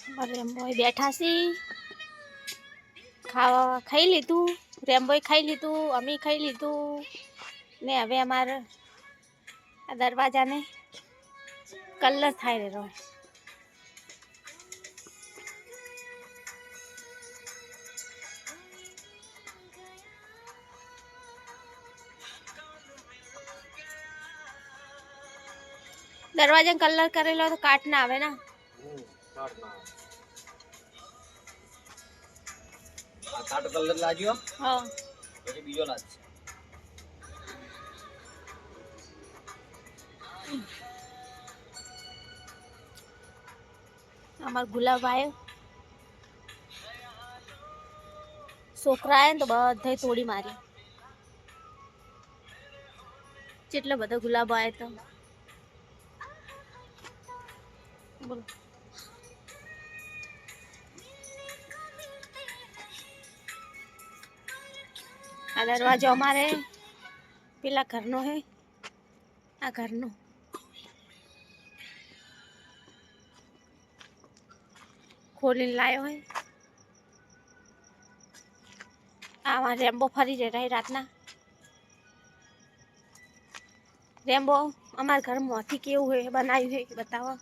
રેમ્બોય બેઠા છી, ખાવા ખાઈ લીધું, રેમ્બોય ખાઈ લીધું, અમે ખાઈ લીધું ને હવે અમારે આ દરવાજાને કલર થાય રહ્યો. દરવાજા કલર કરેલો તો કાટ ના આવે ને. કાટ કલર લાગ્યો. હા પછી બીજો લાગશે. અમાર ગુલાબ આવ્યો, છોકરા આવ્યા ને તો બધા તોડી મારી. કેટલા બધા ગુલાબ આવ્યા તો બોલો. આ દરવાજો અમારે પેલા ઘરનો હે, આ ઘરનો ખોલીને લાવ્યો હે. આમાં રેમ્બો ફરી રહ્યા રાતના. રેમ્બો અમારા ઘરમાંથી કેવું હોય બનાવ્યું હોય બતાવો.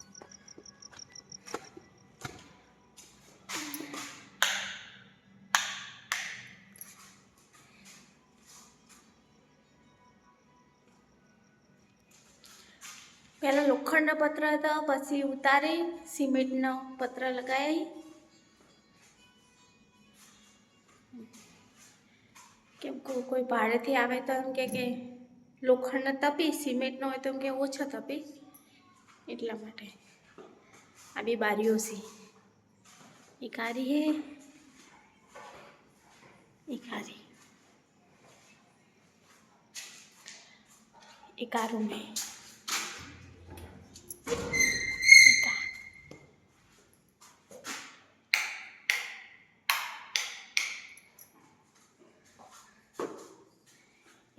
પહેલા લોખંડના પત્ર હતા, પછી ઉતારી સિમેન્ટનો પત્ર લગાવી. કેમ કોઈ ભાડેથી આવે તો એમ કે લોખંડના તપી, સિમેન્ટનો હોય તો એમ કે ઓછો તપી, એટલા માટે. આ બી બારીઓ છે, એ કારી હે, એ કારી, એ કારું મેં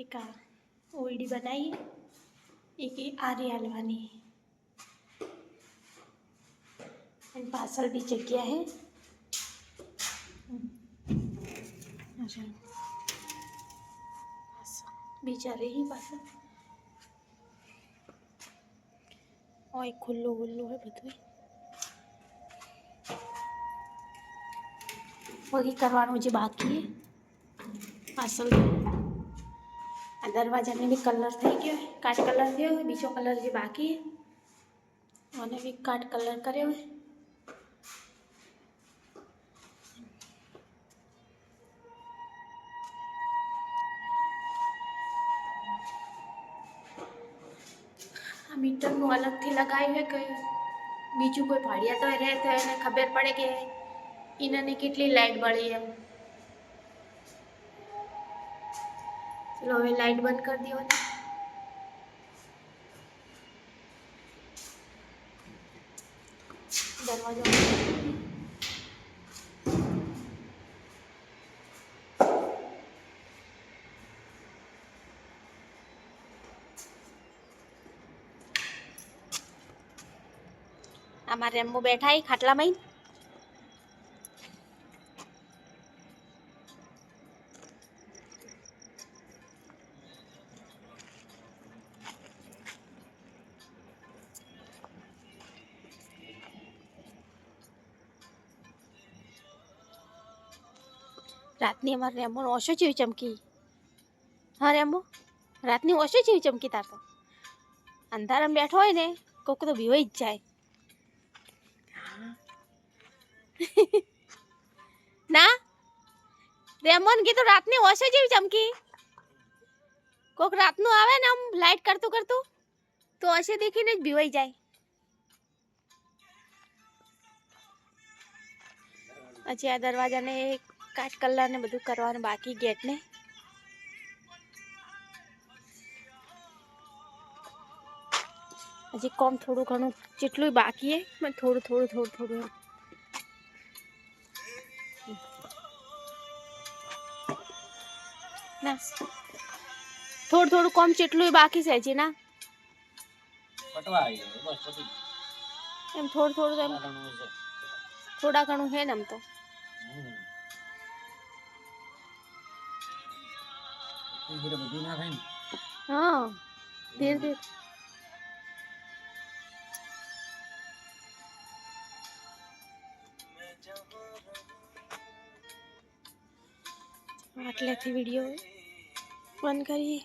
एक ओईडी बनाई, एक आरी हलवानी पार्सल भी जगह है. अच्छा बीजा रही पार्सल और एक खुल्लो खुल्लो है બધું. वही करवानो जे बाकी है पार्सल. आ दरवाजा ने भी कलर थी गयो, काट कलर थयो, बीजो कलर जे बाकी है અને भी काट कलर કર્યો है. आ मीटर નું અલગથી લગાવ્યું है કે બીજું કોઈ ભાડિયા તો રહે તો એને ખબર પડે કે ઇનાની કેટલી લાઈટ બળી એમ. चलो હવે લાઈટ બંધ કરી દેવાની. दरवाजा हमारे रेम्बो बैठा है खाटला में. रातनी हमारे रेम्बो ओछो जेवी चमकी. हाँ रेम्बो रातनी ओछो जेवी चमकी. तार तो अंधारा में बैठो है ने कोक तो बीवाई ज जाए ना. रेम्बो ने कीधुं रातनी ओछो जेवी चमकी. कोक रातनु आवे ने आम लाइट करतुं करतुं तो ओछे देखीने ज बीवाई जाए. પછી આ દરવાજાને કાટ કલર ને બધું કરવાનું બાકી ગેટ ને. હજી કોમ થોડું ઘણું જેટલું બાકી હે मैं થોડું થોડું થોડું થોડું ના થોડું થોડું કોમ જેટલું બાકી છે હજી ના પટવા આવી બસ પછી એમ થોડું થોડું એમ થોડા ઘણું હે ને આમ તો ધીરે બધું ના થાય ને. હા ધીરે ધીરે આટલેથી વિડીયો બંધ કરીએ.